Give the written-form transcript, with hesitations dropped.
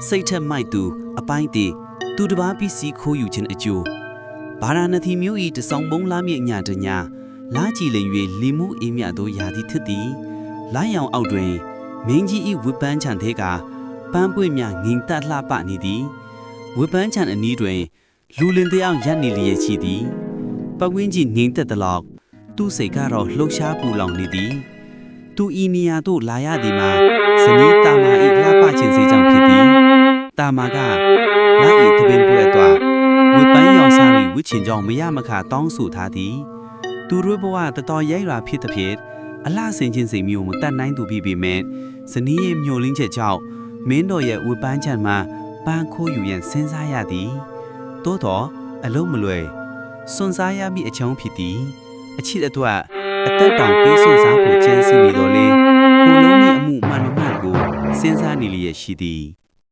စိတ်ထက်မိုက်သူအပိုင်းတည်သူတစ်ပါးပစ္စည်းခိုးယူခြင်းအကျိုးဘာရာနသီမျိုးဤတဆောင်ပုံးလားမြင့်ညတညာလားကြည်လင်၍လီမှုအေးမြသောယာသည်ထစ်သည်လိုင်းရောင်အောက်တွင်မင်းကြီးဤဝစ်ပန်းချံသေးကပန်းပွင့်မြငင်တက်လှပနေသည်ဝစ်ပန်းချံအနီးတွင်လူလင်တယောက်ရပ်နေလျက်ရှိသည်ပတ်ဝန်းကျင်ငင်တက်သလောက်သူ့စိတ်ကတော့လှုပ်ရှားပူလောင်နေသည်သူဤနေရာသို့လာရသည်မှာဇနီးတာမာဤလှပခြင်းစေကြောင့်ဖြစ်သည်တာမာကလာဤသပင်ပွဲအတွက်ဝစ်ပန်းရောင်စား၍ဝစ်ချင်ကြောင့်မရမခတောင်းဆိုထားသည်သူတို့ဘဝတတော်ရိုက်ရွာဖြစ်သည်ဖြင့်အလှဆင်ခြင်းစိတ်မျိုးမတတ်နိုင်သူဖြစ်ပေမဲ့ဇနီးရဲ့မျှော်လင့်ချက်ကြောင့်မင်းတော်ရဲ့ဝစ်ပန်းချံမှာပန်းခိုးယူရန်စဉ်းစားရသည်သို့တော့အလုံးမလွယ်စွန့်စားရမည့်အကြောင်းဖြစ်သည်အချစ်အတွက်အသက်တောင်ပေးစွန့်စားဖို့ကြံစည်နေတော်လေကိုလုံး၏အမှုမှန်မှန်ကိုစဉ်းစားနေလျက်ရှိသည်